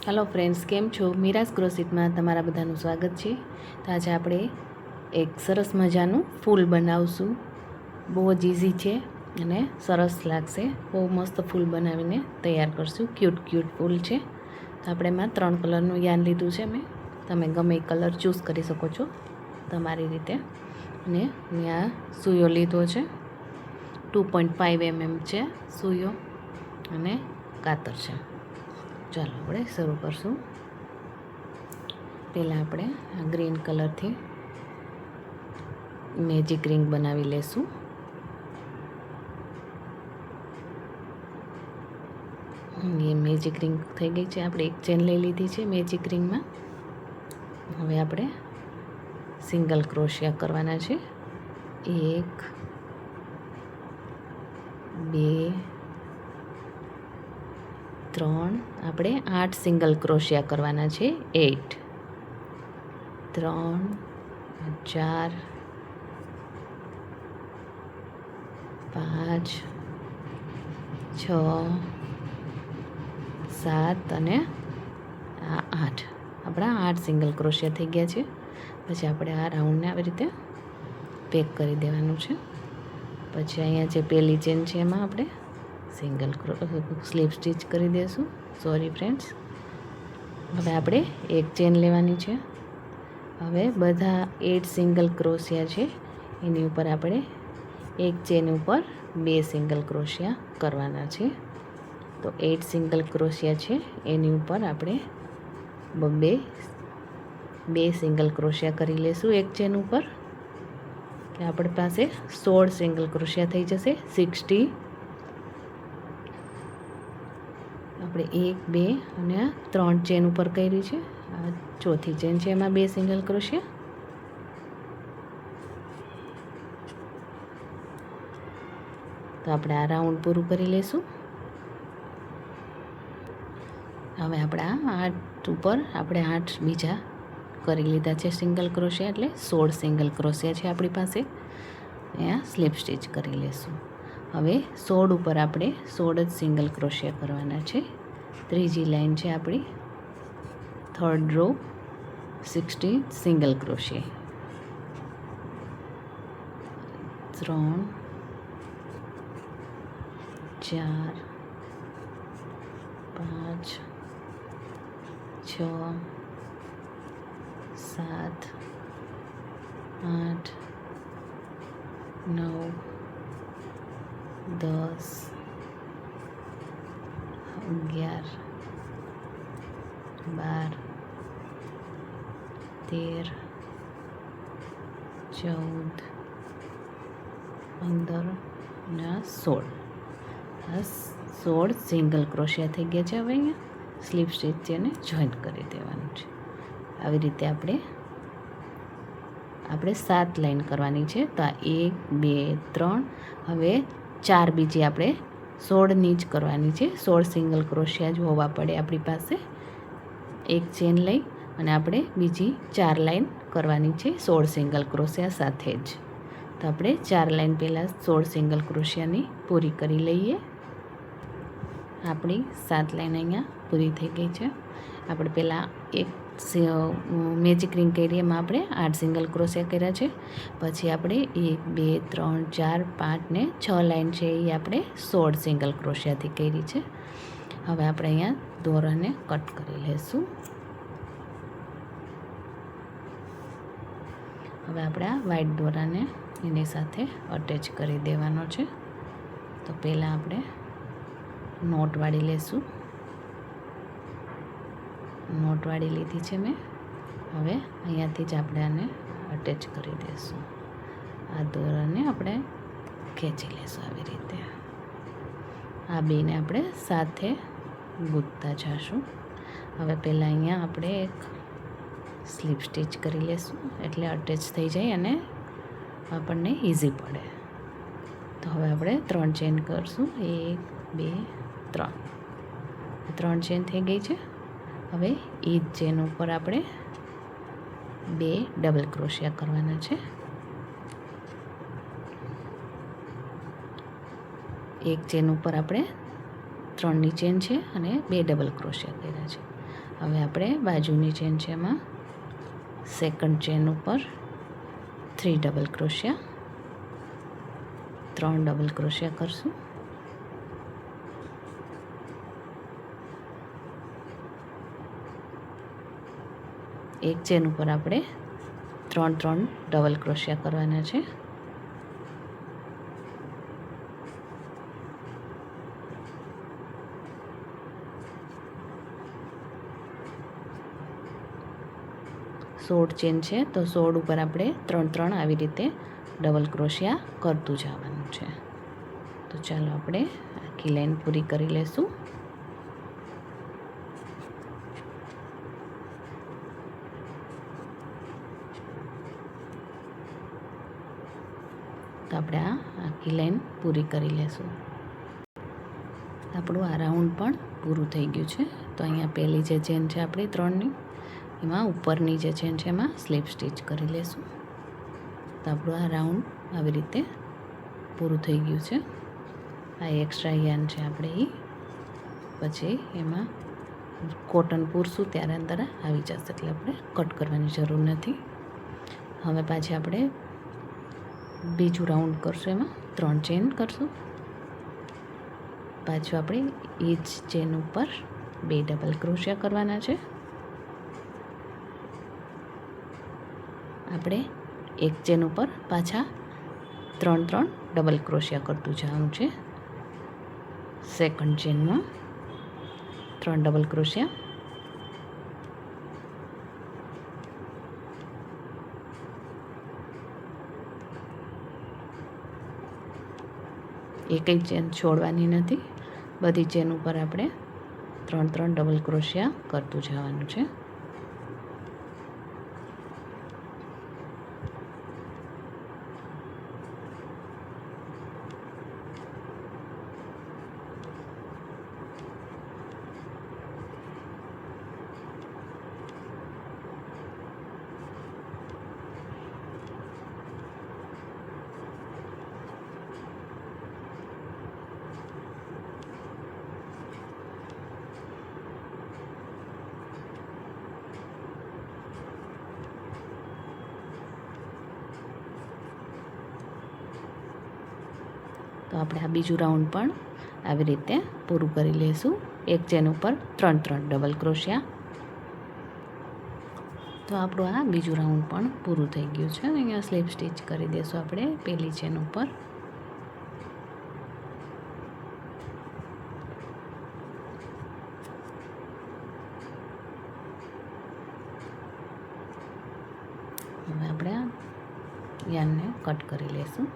Hello friends, केम छो? मीरास crochet में तमारा बधानुं स्वागत है। तो आज आपणे एक सरस मजानुं फूल बनावशुं। बहुत ज इजी है अने सरस लागशे। बहुत मस्त फूल बनावीने तैयार करशुं। क्यूट फूल है। तो आपणे एमां 3 कलरनुं यार्न लीधुं छे। तमे गमे कलर चूज करी शको छो तमारी रीते। अने मैं आ सूयो लीधो छे। 2.5 mm है सूयो अने कातर है। ચાલો આપણે શરૂ કરશું। પહેલાં આપણે આ ગ્રીન કલરથી મેજિક રિંગ બનાવી લેશું। એ મેજિક રિંગ થઈ ગઈ છે। આપણે એક ચેન લઈ લીધી છે મેજિક રિંગમાં। હવે આપણે સિંગલ ક્રોશિયા કરવાના છે। 1 2 3 આપણે 8 સિંગલ ક્રોશિયા કરવાના છે। 8 3 4 5 6 7 અને 8 આપણા 8 સિંગલ ક્રોશિયા થઈ ગયા છે। પછી આપણે આ રાઉન્ડને આવી રીતે પેક કરી દેવાનું છે। પછી અહીંયા જે પહેલી ચેન છે એમાં આપણે સિંગલ સ્લીપ સ્ટીચ કરી દેશું। Sorry friends. હવે આપણે એક ચેન લેવાની છે। હવે બધા 8 સિંગલ ક્રોશિયા છે એની ઉપર આપણે એક ચેન ઉપર 2 સિંગલ ક્રોશિયા કરવાના છે। તો 8 સિંગલ ક્રોશિયા છે એની ઉપર આપણે 2 સિંગલ ક્રોશિયા કરી લેશું એક ચેન ઉપર। એટલે આપણી પાસે 16 સિંગલ ક્રોશિયા થઈ જશે। 60 આપણે 1 2 અને 3 ચેન ઉપર કરી છે। આ ચોથી ચેન છે એમાં 2 સિંગલ ક્રોશિયા। તો આપણે આ રાઉન્ડ પૂરું કરી લેશું। હવે આપણે આ 8 ઉપર આપણે 8 બીજા કરી લીધા છે સિંગલ ક્રોશિયા, એટલે 16 સિંગલ ક્રોશિયા છે આપણી પાસે। અહીંયા સ્લીપ સ્ટીચ કરી લેશું। હવે 16 ઉપર આપણે 16 જ સિંગલ ક્રોશિયા કરવાના છે। ત્રીજી લાઈન છે આપણી, થર્ડ રો, 60 સિંગલ ક્રોશિયા। 3 4 5 6 7 8 9 10 11 12 13 14 15 અને 16 આ 16 સિંગલ ક્રોશિયા થઈ ગયા છે। હવે અહીંયા સ્લીપ સ્ટીચ છે એને જોઈન્ટ કરી દેવાનું છે। આવી રીતે આપણે 7 લાઈન કરવાની છે। તો આ 1 2 3 હવે 4 બીજી આપણે 16ની જ કરવાની છે। 16 સિંગલ ક્રોશિયા જ હોવા પડે આપણી પાસે। એક ચેન લઈ અને આપણે બીજી 4 લાઈન કરવાની છે 16 સિંગલ ક્રોશિયા સાથે જ। તો આપણે 4 લાઈન પહેલાં 16 સિંગલ ક્રોશિયાની પૂરી કરી લઈએ। આપણી 7 લાઈન અહીંયા પૂરી થઈ ગઈ છે। આપણે પહેલાં એક મેજિક રિંગ કરી એમાં આપણે 8 સિંગલ ક્રોશિયા કર્યા છે। પછી આપણે 1 2 3 4 5 ને 6 લાઈન છે એ આપણે 16 સિંગલ ક્રોશિયાથી કરી છે। હવે આપણે અહીંયા દોરાને કટ કરી લઈશું। હવે આપણે આ વ્હાઈટ દોરાને એની સાથે અટેચ કરી દેવાનો છે। તો પહેલાં આપણે નોટ વાળી લેશું। નોટ વાળી લીધી છે મેં। હવે અહીંયાથી જ આપણે આને અટેચ કરી દઈશું। આ દોરાને આપણે ખેંચી લઈશું આવી રીતે। આ બેને આપણે સાથે ગૂંથતા જઈશું। હવે પહેલાં અહીંયા આપણે એક સ્લીપ સ્ટીચ કરી લઈશું એટલે અટેચ થઈ જાય અને આપણને ઇઝી પડે। તો હવે આપણે 3 ચેન કરશું। 1 2 3 3 ચેન થઈ ગઈ છે। હવે એ જ ચેન ઉપર આપણે 2 ડબલ ક્રોશિયા કરવાના છે। એક ચેન ઉપર આપણે 3ની ચેન છે અને 2 ડબલ ક્રોશિયા કર્યા છે। હવે આપણે બાજુની ચેન છે એમાં સેકન્ડ ચેન ઉપર 3 ડબલ ક્રોશિયા, 3 ડબલ ક્રોશિયા કરશું. એક ચેન ઉપર આપણે 3 ડબલ ક્રોશિયા કરવાના છે. સોળ ચેન છે તો 16 ઉપર આપણે 3 આવી રીતે ડબલ ક્રોશિયા કરતું જવાનું છે. તો ચાલો આપણે આખી લાઈન પૂરી કરી લેશું. તો આપણે આ આખી લાઈન પૂરી કરી લેશું. આપણું આ રાઉન્ડ પણ પૂરું થઈ ગયું છે. તો અહીંયા પહેલી જે ચેન છે આપણી 3ની, એમાં ઉપરની જે ચેન છે એમાં સ્લીપ સ્ટીચ કરી લેશું. તો આપણું આ રાઉન્ડ આવી રીતે પૂરું થઈ ગયું છે. આ એક્સ્ટ્રા યાર્ન છે આપણે એ પછી એમાં કોટન પૂરશું ત્યારે અંદર આવી જશે, એટલે આપણે કટ કરવાની જરૂર નથી. હવે પાછી આપણે બીજું રાઉન્ડ કરશું, એમાં 3 ચેન કરશું. પાછું આપણે એ જ ચેન ઉપર 2 ડબલ ક્રોશિયા કરવાના છે. આપણે એક ચેન ઉપર પાછા 3 ડબલ ક્રોશિયા કરતું જવાનું છે. સેકન્ડ ચેનમાં 3 ડબલ ક્રોશિયા, એકય ચેન છોડવાની નથી. બધી ચેન ઉપર આપણે 3 ડબલ ક્રોશિયા કરતું જવાનું છે. તો આપણે આ બીજું રાઉન્ડ પણ આવી રીતે પૂરું કરી લઈશું. એક ચેન ઉપર 3 ડબલ ક્રોશિયા. તો આપણું આ બીજું રાઉન્ડ પણ પૂરું થઈ ગયું છે. અહીંયા સ્લીપ સ્ટીચ કરી દઈશું આપણે પહેલી ચેન ઉપર. હવે આપણે આ યાર્નને કટ કરી લઈશું.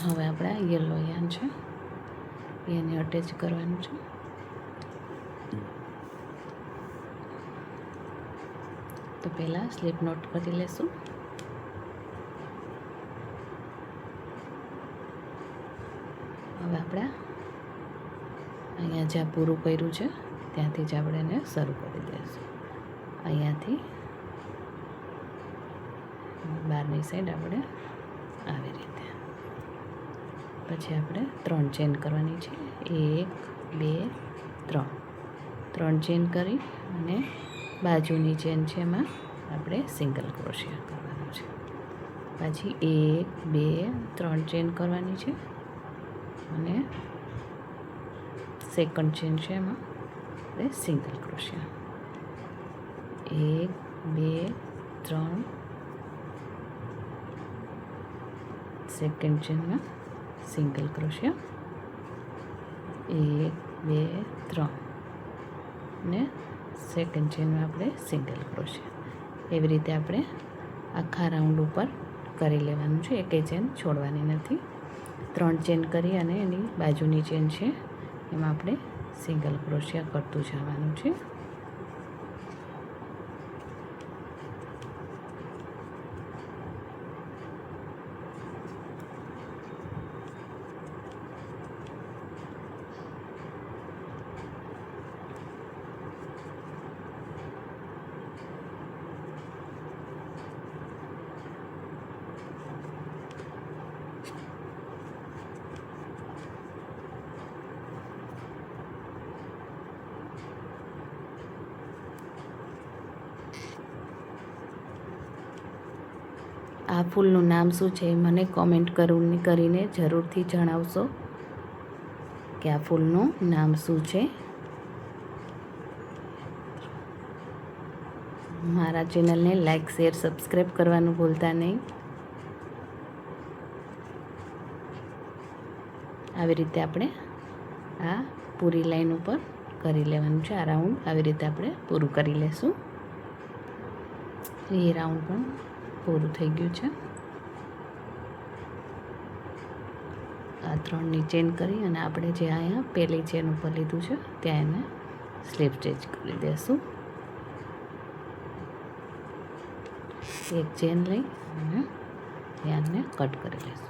હવે આપણે આ યલો યાર્ન છે એને અટેચ કરવાનું છે. તો પહેલાં સ્લીપ નોટ કરી લેશું. હવે આપણે અહીંયા જ્યાં પૂરું કર્યું છે ત્યાંથી જ આપણે એને શરૂ કરી દઈશું. અહીંયાથી બહારની સાઈડ આપણે આવી રીતે. પછી આપણે 3 ચેન કરવાની છે. 1 2 3 3 ચેન કરી અને બાજુની ચેન છે એમાં આપણે સિંગલ ક્રોશિયા કરવાનું છે. પછી 1 2 3 ચેન કરવાની છે અને સેકન્ડ ચેન છે એમાં આપણે સિંગલ ક્રોશિયા. 1 2 3 સેકન્ડ ચેનમાં સિંગલ ક્રોશિયા. 1 2 3 ને સેકન્ડ ચેનમાં આપણે સિંગલ ક્રોશિયા. એવી રીતે આપણે આખા રાઉન્ડ ઉપર કરી લેવાનું છે. એકેય ચેન છોડવાની નથી. 3 ચેન કરી અને એની બાજુની ચેન છે એમાં આપણે સિંગલ ક્રોશિયા કરતું જવાનું છે. આ ફૂલનું નામ શું છે એ મને કોમેન્ટ કરીને જરૂરથી જણાવશો કે આ ફૂલનું નામ શું છે. મારા ચેનલને લાઈક, શેર, સબસ્ક્રાઈબ કરવાનું ભૂલતા નહીં. આવી રીતે આપણે આ પૂરી લાઈન ઉપર કરી લેવાનું છે. આ રાઉન્ડ આવી રીતે આપણે પૂરું કરી લેશું. એ રાઉન્ડ પણ પૂરું થઈ ગયું છે. આ 3ની ચેન કરી અને આપણે જે અહીંયા પહેલી ચેન ઉપર લીધું છે ત્યાં એને સ્લીપ સ્ટિચ કરી દઈશું. એક ચેન લઈ અને યાનને કટ કરી લઈશું.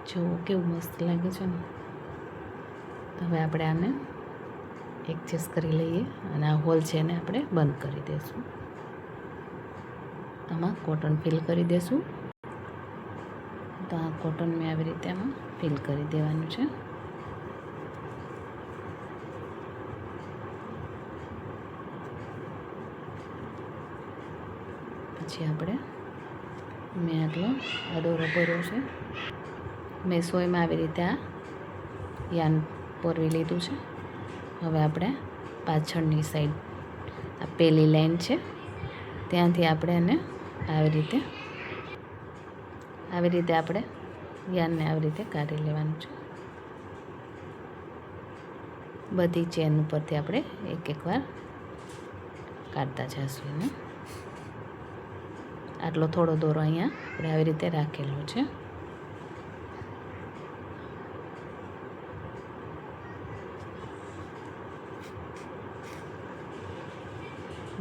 જો કેવું મસ્ત લાગે છે ને. હવે આપણે આને એડજસ્ટ કરી લઈએ અને આ હોલ છે એને આપણે બંધ કરી દઈશું. આમાં કોટન ફિલ કરી દઈશું. તો આ કોટન મેં આવી રીતે આમાં ફિલ કરી દેવાનું છે. પછી આપણે મેં આટલો આ દોરો ભર્યો છે. મેં સોયમાં આવી રીતે આ યાન પોરવી લીધું છે. હવે આપણે પાછળની સાઈડ આ પહેલી લાઈન છે ત્યાંથી આપણે એને આવી રીતે આપણે યાનને આવી રીતે કાઢી લેવાનું છે. બધી ચેન ઉપરથી આપણે એક વાર કાઢતા જઈશું એને. આટલો થોડો દોરો અહીંયા આપણે આવી રીતે રાખેલો છે.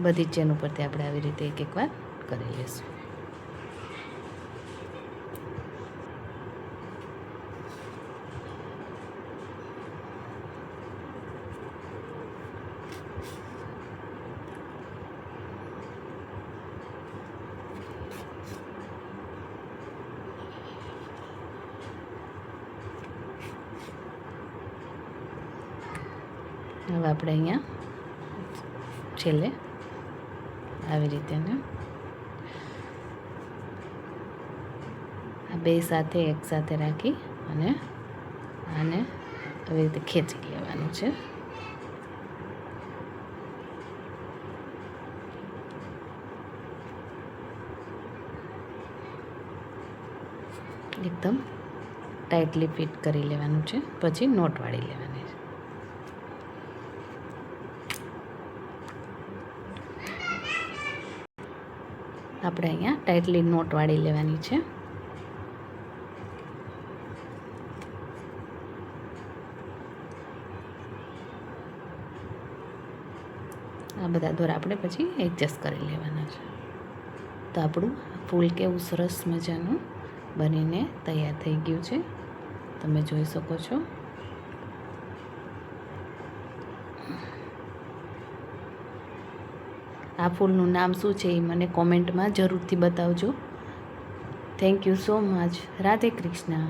બધી ચેન ઉપરથી આપણે આવી રીતે એક વાર કરી લઈશું. હવે આપણે અહીંયા છેલ્લે આવી રીતે આ બે સાથે એક સાથે રાખી અને આને આવી રીતે ખેંચી લેવાનું છે. એકદમ ટાઈટલી ફિટ કરી લેવાનું છે. પછી નોટ વાળી લેવાની છે. આપણે અહીંયા ટાઈટલી નોટ વાળી લેવાની છે. આ બધા દોરા આપણે પછી એડજસ્ટ કરી લેવાના છે. તો આપણું ફૂલ કેવું સરસ મજાનું બનીને તૈયાર થઈ ગયું છે. તમે જોઈ શકો છો. આ ફૂલનું નામ શું છે એ મને કોમેન્ટમાં જરૂરથી બતાવજો. Thank you so much. Radhe Krishna.